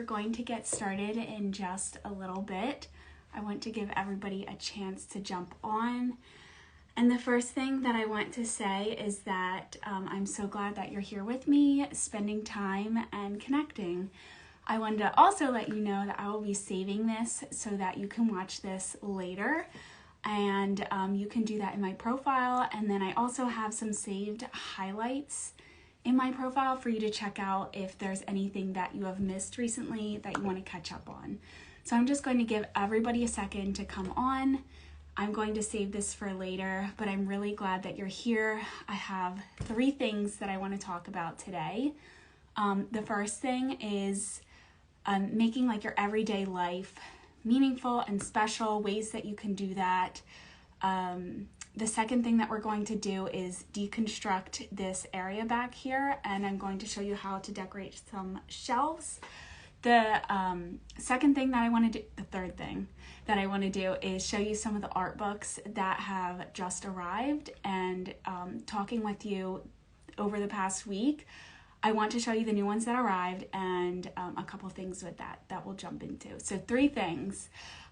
we're going to get started in just a little bit. I want to give everybody a chance to jump on. And the first thing that I want to say is that I'm so glad that you're here with me, spending time and connecting. I wanted to also let you know that I will be saving this so that you can watch this later. And you can do that in my profile. And then I also have some saved highlights in my profile for you to check out if there's anything that you have missed recently that you want to catch up on. So I'm just going to give everybody a second to come on. I'm going to save this for later, but I'm really glad that you're here. I have 3 things that I want to talk about today. The first thing is making like your everyday life meaningful and special, ways that you can do that. The second thing that we're going to do is deconstruct this area back here, and I'm going to show you how to decorate some shelves. The second thing that I want to do, the third thing that I want to do is show you some of the art books that have just arrived, and talking with you over the past week, I want to show you the new ones that arrived and a couple things with that we'll jump into. So 3 things.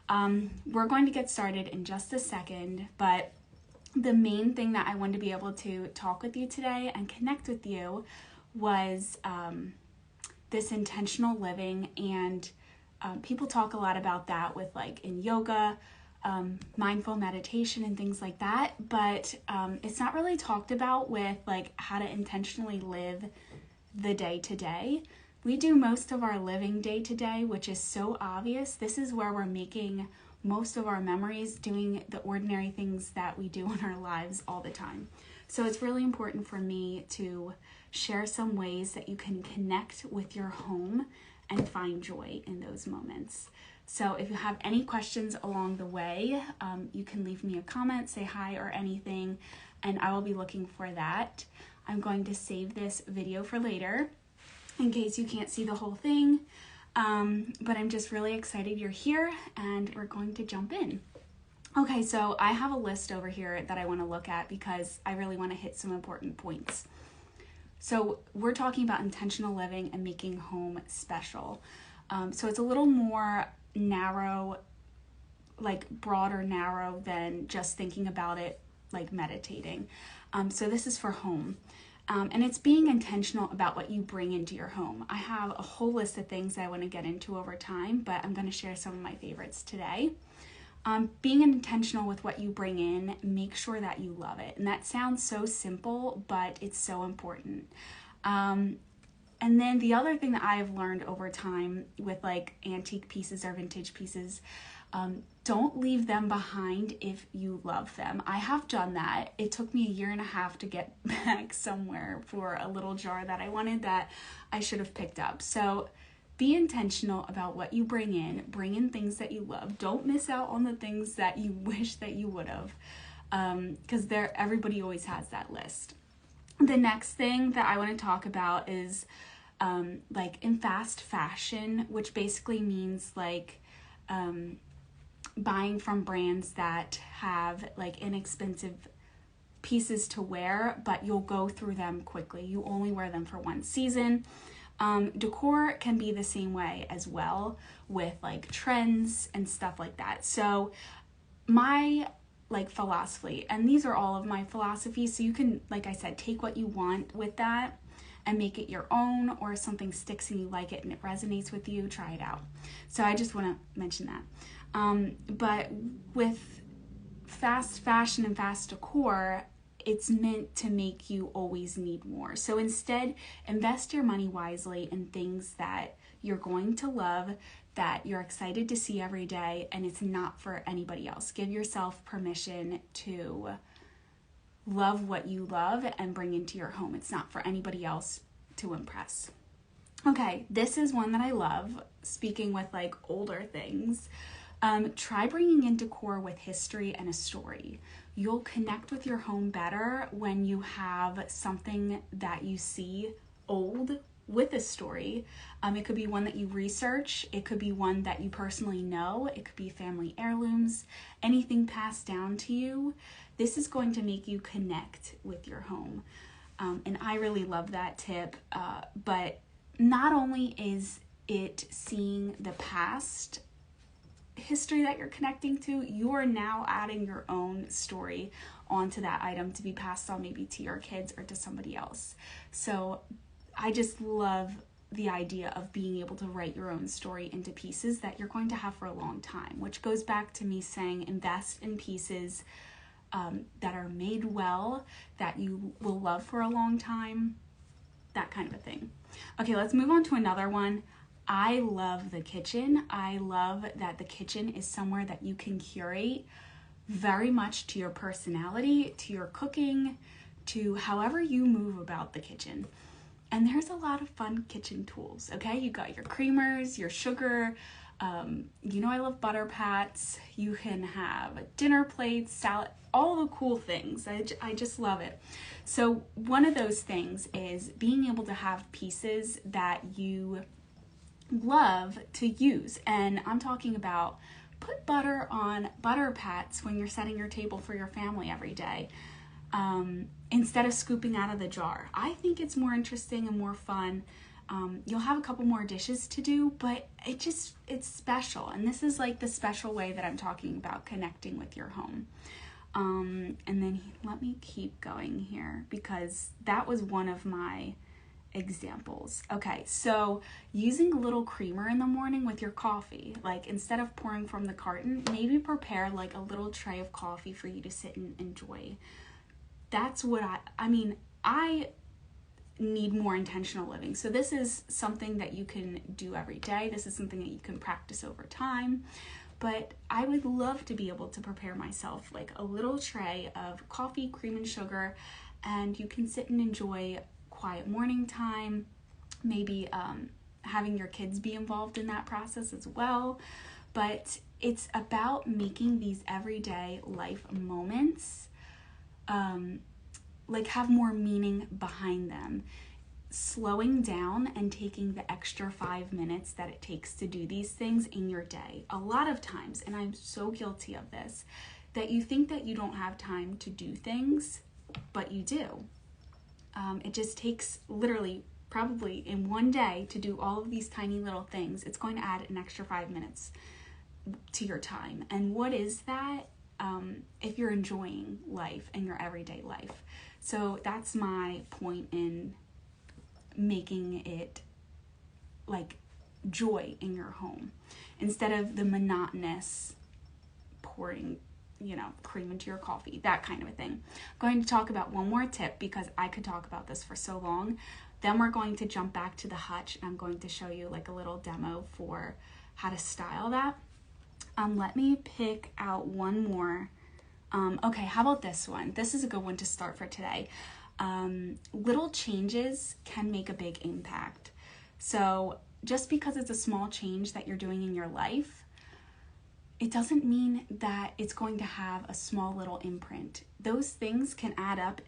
We're going to get started in just a second, but the main thing that I wanted to be able to talk with you today and connect with you was this intentional living, and people talk a lot about that with like in yoga, mindful meditation and things like that, but it's not really talked about with like how to intentionally live the day to day. We do most of our living day to day, which is so obvious. This is where we're making most of our memories, doing the ordinary things that we do in our lives all the time. So it's really important for me to share some ways that you can connect with your home and find joy in those moments. So if you have any questions along the way, you can leave me a comment, say hi or anything, and I will be looking for that. I'm going to save this video for later in case you can't see the whole thing. But I'm just really excited you're here, and we're going to jump in. Okay, so I have a list over here that I want to look at because I really want to hit some important points. So we're talking about intentional living and making home special. So it's a little more narrow, like broad or narrow than just thinking about it like meditating. So this is for home. And it's being intentional about what you bring into your home. I have a whole list of things that I want to get into over time, but I'm going to share some of my favorites today. Being intentional with what you bring in, make sure that you love it. And that sounds so simple, but it's so important. And then the other thing that I've learned over time with like antique pieces or vintage pieces, don't leave them behind if you love them. I have done that. It took me 1.5 years to get back somewhere for a little jar that I wanted that I should have picked up. So be intentional about what you bring in things that you love. Don't miss out on the things that you wish that you would have, because everybody always has that list. The next thing that I want to talk about is like in fast fashion, which basically means like buying from brands that have like inexpensive pieces to wear, but you'll go through them quickly. You only wear them for one season. Decor can be the same way as well with like trends and stuff like that. So my like philosophy, and these are all of my philosophies, so you can, like I said, take what you want with that and make it your own, or if something sticks and you like it and it resonates with you, try it out. So I just want to mention that. But with fast fashion and fast decor, it's meant to make you always need more. So instead, invest your money wisely in things that you're going to love, that you're excited to see every day, and it's not for anybody else. Give yourself permission to love what you love and bring into your home. It's not for anybody else to impress. Okay, this is one that I love, speaking with like older things. Try bringing in decor with history and a story. You'll connect with your home better when you have something that you see old with a story. It could be one that you research. It could be one that you personally know. It could be family heirlooms, anything passed down to you. This is going to make you connect with your home. And I really love that tip. But not only is it seeing the past history that you're connecting to, you are now adding your own story onto that item to be passed on maybe to your kids or to somebody else. So I just love the idea of being able to write your own story into pieces that you're going to have for a long time, which goes back to me saying invest in pieces that are made well, that you will love for a long time, that kind of a thing. Okay, let's move on to another one. I love the kitchen. I love that the kitchen is somewhere that you can curate very much to your personality, to your cooking, to however you move about the kitchen. And there's a lot of fun kitchen tools, okay? You got your creamers, your sugar, I love butter pats. You can have dinner plates, salad, all the cool things. I just love it. So one of those things is being able to have pieces that you love to use. And I'm talking about put butter on butter pats when you're setting your table for your family every day. Instead of scooping out of the jar. I think it's more interesting and more fun. You'll have a couple more dishes to do, but it's special. And this is like the special way that I'm talking about connecting with your home. And then let me keep going here because that was one of my examples. Okay, so using a little creamer in the morning with your coffee, like instead of pouring from the carton, maybe prepare like a little tray of coffee for you to sit and enjoy. That's what I need more intentional living. So this is something that you can do every day. This is something that you can practice over time. But I would love to be able to prepare myself like a little tray of coffee, cream, and sugar, and you can sit and enjoy quiet morning time, maybe having your kids be involved in that process as well. But it's about making these everyday life moments have more meaning behind them. Slowing down and taking the extra 5 minutes that it takes to do these things in your day. A lot of times, and I'm so guilty of this, that you think that you don't have time to do things, but you do. It just takes literally probably in one day to do all of these tiny little things. It's going to add an extra 5 minutes to your time. And what is that? If you're enjoying life and your everyday life. So that's my point in making it like joy in your home instead of the monotonous pouring, cream into your coffee, that kind of a thing. I'm going to talk about one more tip because I could talk about this for so long. Then we're going to jump back to the hutch and I'm going to show you like a little demo for how to style that. Let me pick out one more. Okay, how about this one? This is a good one to start for today. Little changes can make a big impact. So just because it's a small change that you're doing in your life, it doesn't mean that it's going to have a small little imprint. Those things can add up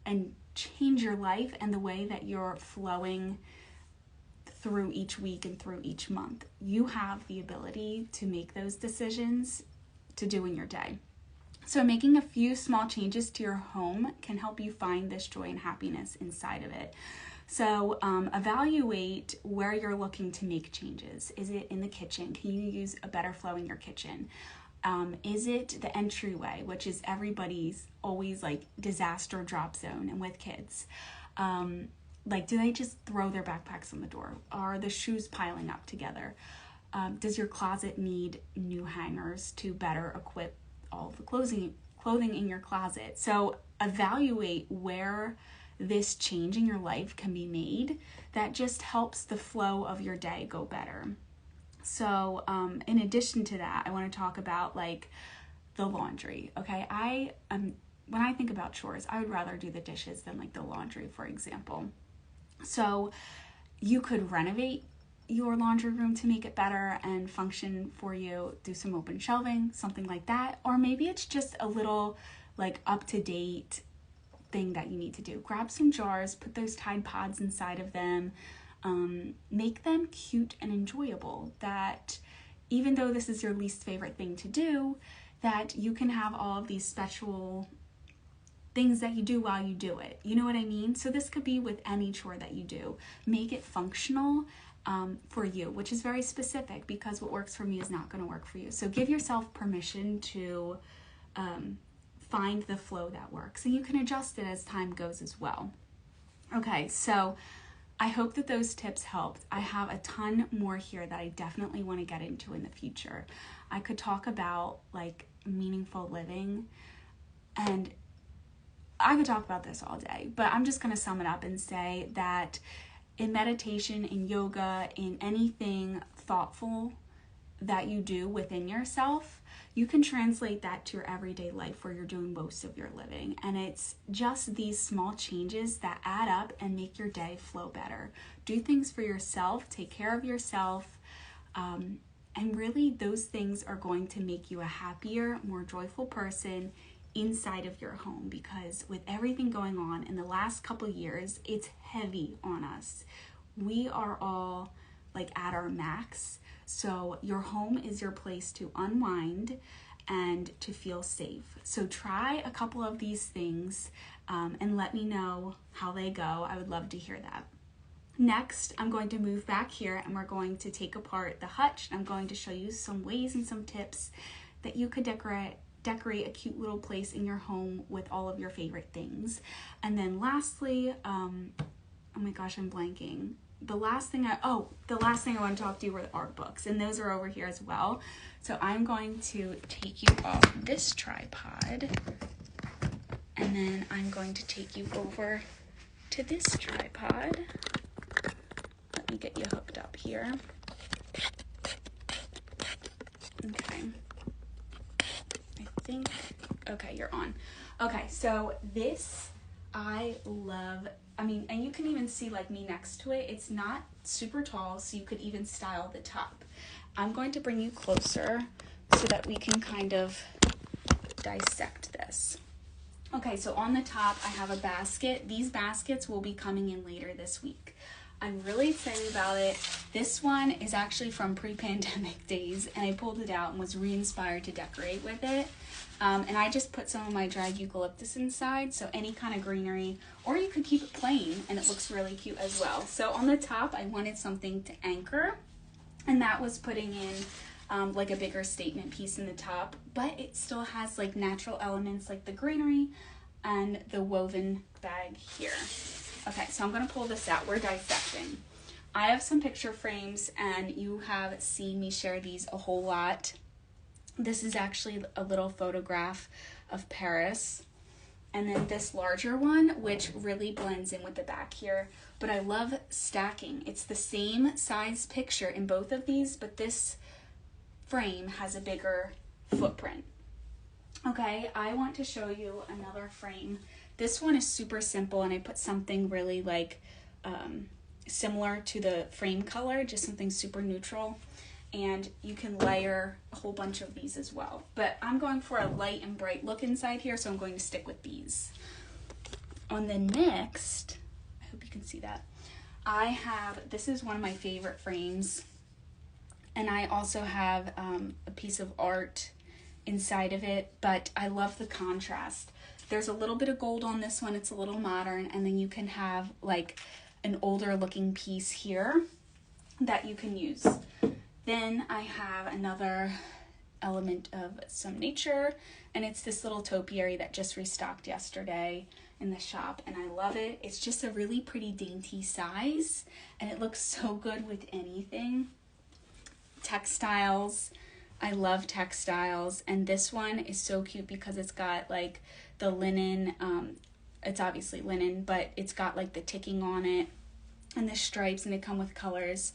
and change your life and the way that you're flowing through each week and through each month. You have the ability to make those decisions to do in your day. So making a few small changes to your home can help you find this joy and happiness inside of it. So evaluate where you're looking to make changes. Is it in the kitchen? Can you use a better flow in your kitchen? Is it the entryway, which is everybody's always like disaster drop zone and with kids? Do they just throw their backpacks on the door? Are the shoes piling up together? Does your closet need new hangers to better equip all the clothing in your closet? So evaluate where this change in your life can be made that just helps the flow of your day go better. So in addition to that, I want to talk about like the laundry. Okay, when I think about chores, I would rather do the dishes than like the laundry, for example. So you could renovate your laundry room to make it better and function for you, do some open shelving, something like that. Or maybe it's just a little like up-to-date thing that you need to do. Grab some jars, put those Tide Pods inside of them, make them cute and enjoyable, that even though this is your least favorite thing to do, that you can have all of these special things that you do while you do it. You know what I mean? So this could be with any chore that you do. Make it functional for you, which is very specific because what works for me is not going to work for you. So give yourself permission to find the flow that works, and you can adjust it as time goes as well. Okay, so I hope that those tips helped. I have a ton more here that I definitely want to get into in the future. I could talk about like meaningful living, and I could talk about this all day, but I'm just going to sum it up and say that in meditation, in yoga, in anything thoughtful that you do within yourself, you can translate that to your everyday life where you're doing most of your living. And it's just these small changes that add up and make your day flow better. Do things for yourself, take care of yourself, and really those things are going to make you a happier, more joyful person inside of your home, because with everything going on in the last couple years, it's heavy on us. We are all like at our max. So your home is your place to unwind and to feel safe. So try a couple of these things and let me know how they go. I would love to hear that. Next, I'm going to move back here and we're going to take apart the hutch. I'm going to show you some ways and some tips that you could decorate a cute little place in your home with all of your favorite things. And then lastly, oh my gosh, I'm blanking. The last thing I want to talk to you were the art books, and those are over here as well. So I'm going to take you off this tripod, and then I'm going to take you over to this tripod. Let me get you hooked up here. Okay. Okay, you're on. Okay, so this I love. I mean, and you can even see like me next to it. It's not super tall, so you could even style the top. I'm going to bring you closer so that we can kind of dissect this. Okay, so on the top, I have a basket. These baskets will be coming in later this week. I'm really excited about it. This one is actually from pre-pandemic days, and I pulled it out and was re-inspired to decorate with it. And I just put some of my dried eucalyptus inside, so any kind of greenery, or you could keep it plain and it looks really cute as well. So on the top, I wanted something to anchor, and that was putting in like a bigger statement piece in the top, but it still has like natural elements like the greenery and the woven bag here. Okay, so I'm going to pull this out. We're dissecting. I have some picture frames, and you have seen me share these a whole lot. This is actually a little photograph of Paris. And then this larger one, which really blends in with the back here. But I love stacking. It's the same size picture in both of these, but this frame has a bigger footprint. Okay, I want to show you another frame. This one is super simple, and I put something really like similar to the frame color, just something super neutral. And you can layer a whole bunch of these as well. But I'm going for a light and bright look inside here, so I'm going to stick with these. On the next, I hope you can see that, this is one of my favorite frames. And I also have a piece of art inside of it, but I love the contrast. There's a little bit of gold on this one, it's a little modern, and then you can have like an older looking piece here that you can use. Then I have another element of some nature, and it's this little topiary that just restocked yesterday in the shop, and I love it. It's just a really pretty dainty size, and it looks so good with anything. Textiles, I love textiles, and this one is so cute because it's got like the linen, it's obviously linen, but it's got like the ticking on it and the stripes, and they come with colors.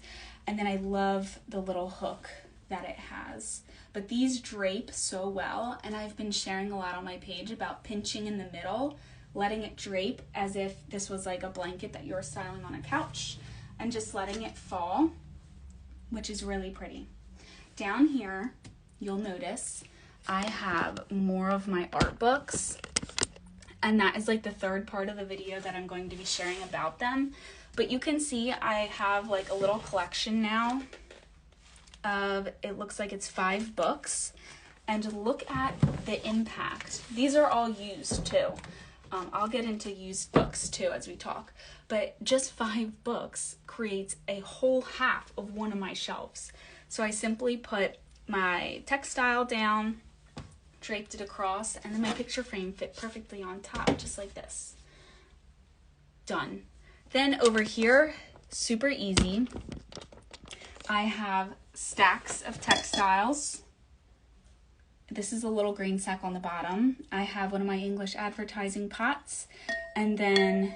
And then I love the little hook that it has. But these drape so well, and I've been sharing a lot on my page about pinching in the middle, letting it drape as if this was like a blanket that you're styling on a couch, and just letting it fall, which is really pretty. Down here, you'll notice I have more of my art books, and that is like the third part of the video that I'm going to be sharing about them. But you can see I have like a little collection now of, it looks like it's 5 books. And look at the impact. These are all used too. I'll get into used books too as we talk, but just 5 books creates a whole half of one of my shelves. So I simply put my textile down, draped it across, and then my picture frame fit perfectly on top, just like this. Done. Then over here, super easy, I have stacks of textiles. This is a little green sack on the bottom. I have one of my English advertising pots, and then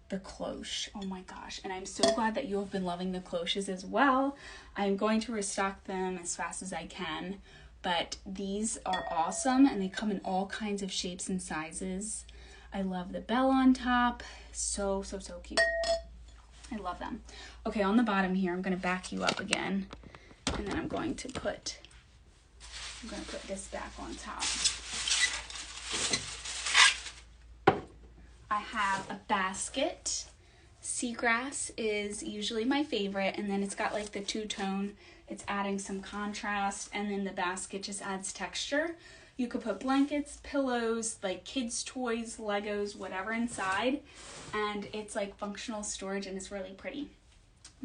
the cloche. Oh my gosh, and I'm so glad that you have been loving the cloches as well. I'm going to restock them as fast as I can, but these are awesome, and they come in all kinds of shapes and sizes. I love the bell on top. So cute. I love them. Okay, on the bottom here, I'm going to back you up again, and then I'm going to put this back on top. I have a basket. Seagrass is usually my favorite, and then it's got like the two-tone. It's adding some contrast, and then the basket just adds texture. You could put blankets, pillows, like kids' toys, Legos, whatever inside, and it's like functional storage, and it's really pretty.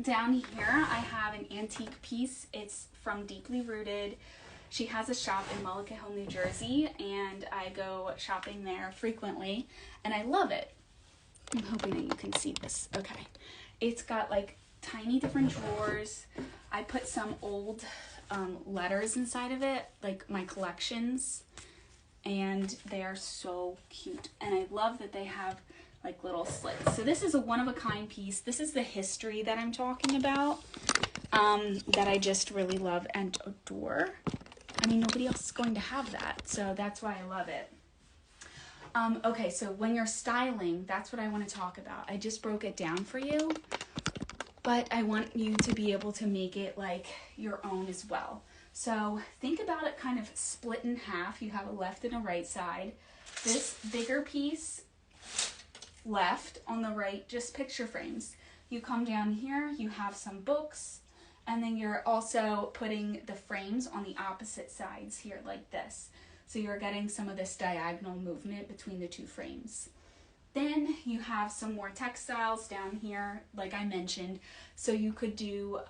Down here, I have an antique piece. It's from Deeply Rooted. She has a shop in Mullica Hill, New Jersey, and I go shopping there frequently, and I love it. I'm hoping that you can see this. Okay. It's got like tiny different drawers. I put some old letters inside of it, like my collections, and they are so cute. And I love that they have like little slits. So this is a one-of-a-kind piece. This is the history that I'm talking about, that I just really love and adore. I mean, nobody else is going to have that, so that's why I love it. Okay, so when you're styling, that's what I want to talk about. I just broke it down for you, but I want you to be able to make it like your own as well. So think about it kind of split in half. You have a left and a right side. This bigger piece left, on the right, just picture frames. You come down here, you have some books, and then you're also putting the frames on the opposite sides here like this. So you're getting some of this diagonal movement between the two frames. Then you have some more textiles down here, like I mentioned. So you could do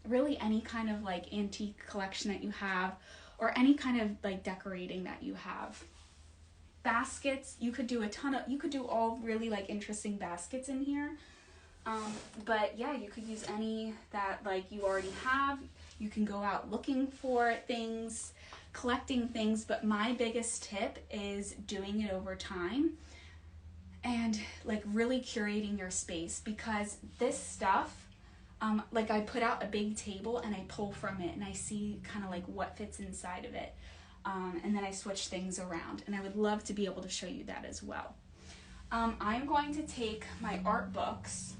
really any kind of like antique collection that you have, or any kind of like decorating that you have. Baskets, you could do you could do all really like interesting baskets in here. But yeah, you could use any that like you already have. You can go out looking for things, collecting things, but my biggest tip is doing it over time and like really curating your space, because this stuff, like I put out a big table and I pull from it and I see kind of like what fits inside of it. And then I switch things around, and I would love to be able to show you that as well. I'm going to take my art books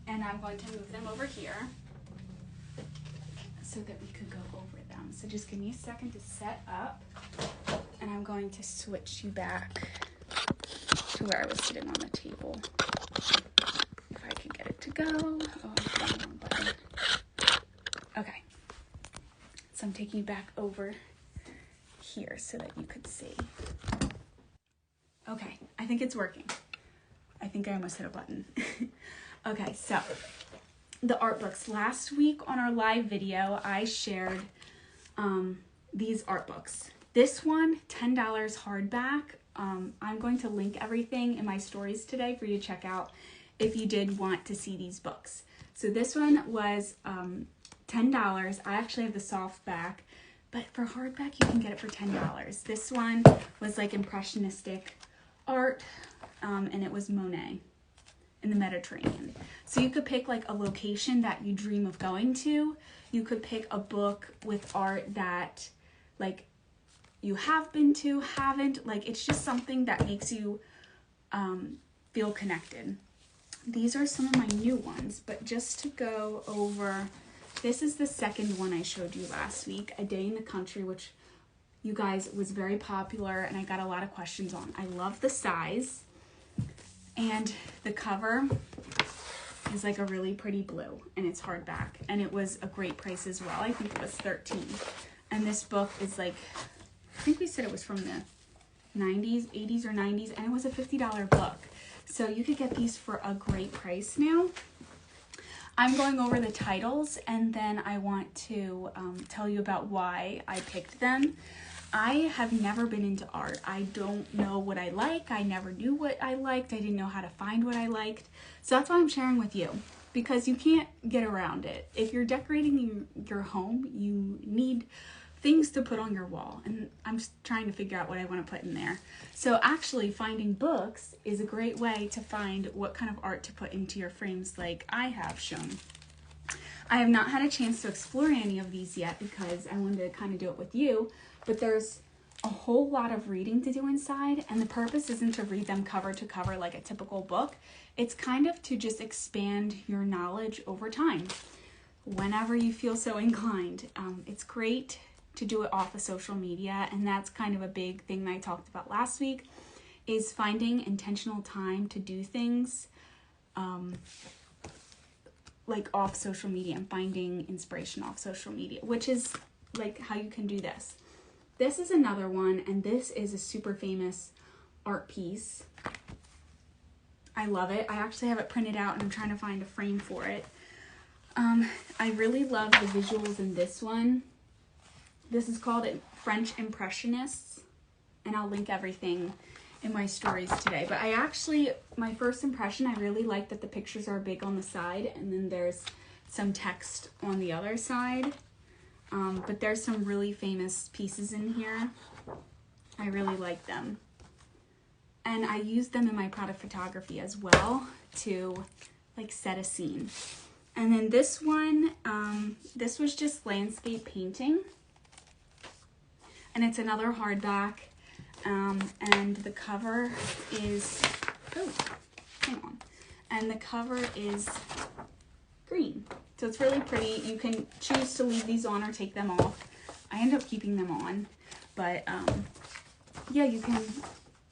and I'm going to move them over here so that we could go over them. So just give me a second to set up, and I'm going to switch you back to where I was sitting on the table. If I can get it to go. Oh, I'm hitting the wrong button. Okay. So I'm taking you back over here so that you could see. Okay, I think it's working. I think I almost hit a button. Okay, so the art books. Last week on our live video, I shared these art books. This one, $10 hardback. I'm going to link everything in my stories today for you to check out if you did want to see these books. So this one was $10. I actually have the soft back, but for hardback, you can get it for $10. This one was like impressionistic art, and it was Monet in the Mediterranean. So you could pick like a location that you dream of going to. You could pick a book with art that like you have been to, haven't. Like it's just something that makes you feel connected. These are some of my new ones, but just to go over, this is the second one I showed you last week, A Day in the Country, which you guys was very popular and I got a lot of questions on. I love the size, and the cover is like a really pretty blue, and it's hardback, and it was a great price as well. I think it was $13. And this book is like, I think we said it was from the 90s, 80s or 90s, and it was a $50 book. So you could get these for a great price now. I'm going over the titles, and then I want to tell you about why I picked them. I have never been into art. I don't know what I like. I never knew what I liked. I didn't know how to find what I liked. So that's why I'm sharing with you, because you can't get around it. If you're decorating your home, you need things to put on your wall, and I'm just trying to figure out what I want to put in there. So actually finding books is a great way to find what kind of art to put into your frames, like I have shown. I have not had a chance to explore any of these yet because I wanted to kind of do it with you, but there's a whole lot of reading to do inside, and the purpose isn't to read them cover to cover like a typical book. It's kind of to just expand your knowledge over time whenever you feel so inclined. It's great to do it off of social media, and that's kind of a big thing that I talked about last week, is finding intentional time to do things like off social media, and finding inspiration off social media, which is like how you can do this. This is another one, and this is a super famous art piece. I love it. I actually have it printed out, and I'm trying to find a frame for it. I really love the visuals in this one. This is called French Impressionists, and I'll link everything in my stories today. But my first impression, I really like that the pictures are big on the side, and then there's some text on the other side. But there's some really famous pieces in here. I really like them. And I use them in my product photography as well to like set a scene. And then this one, this was just landscape painting. And it's another hardback. And the cover is, oh, hang on. And the cover is green. So it's really pretty. You can choose to leave these on or take them off. I end up keeping them on. But yeah, you can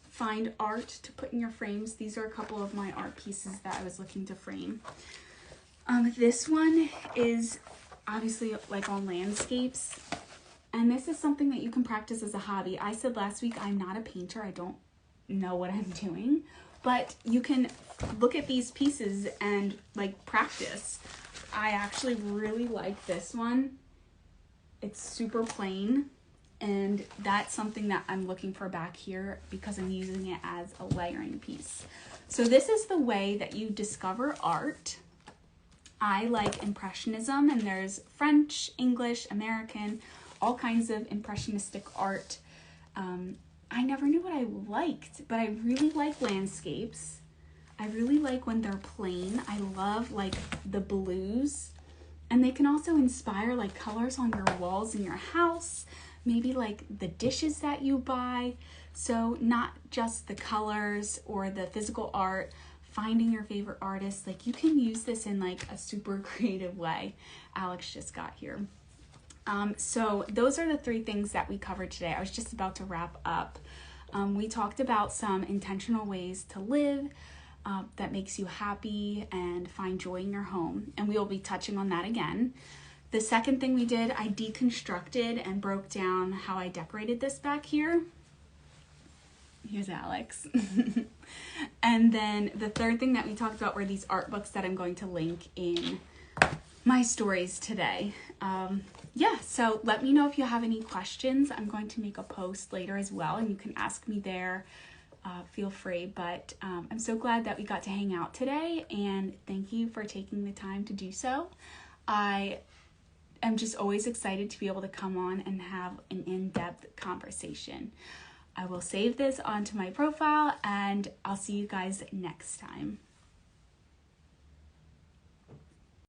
find art to put in your frames. These are a couple of my art pieces that I was looking to frame. This one is obviously like on landscapes. And this is something that you can practice as a hobby. I said last week, I'm not a painter. I don't know what I'm doing. But you can look at these pieces and like practice. I actually really like this one. It's super plain. And that's something that I'm looking for back here because I'm using it as a layering piece. So this is the way that you discover art. I like Impressionism, and there's French, English, American, all kinds of impressionistic art. I never knew what I liked, but I really like landscapes. I really like when they're plain. I love like the blues, and they can also inspire like colors on your walls in your house, maybe like the dishes that you buy. So not just the colors or the physical art, finding your favorite artist, like you can use this in like a super creative way. Alex just got here. So those are the 3 things that we covered today. I was just about to wrap up. We talked about some intentional ways to live that makes you happy and find joy in your home. And we will be touching on that again. The second thing we did, I deconstructed and broke down how I decorated this back here. Here's Alex. And then the third thing that we talked about were these art books that I'm going to link in my stories today. Yeah, so let me know if you have any questions. I'm going to make a post later as well, and you can ask me there. Feel free, but I'm so glad that we got to hang out today, and thank you for taking the time to do so. I am just always excited to be able to come on and have an in-depth conversation. I will save this onto my profile, and I'll see you guys next time.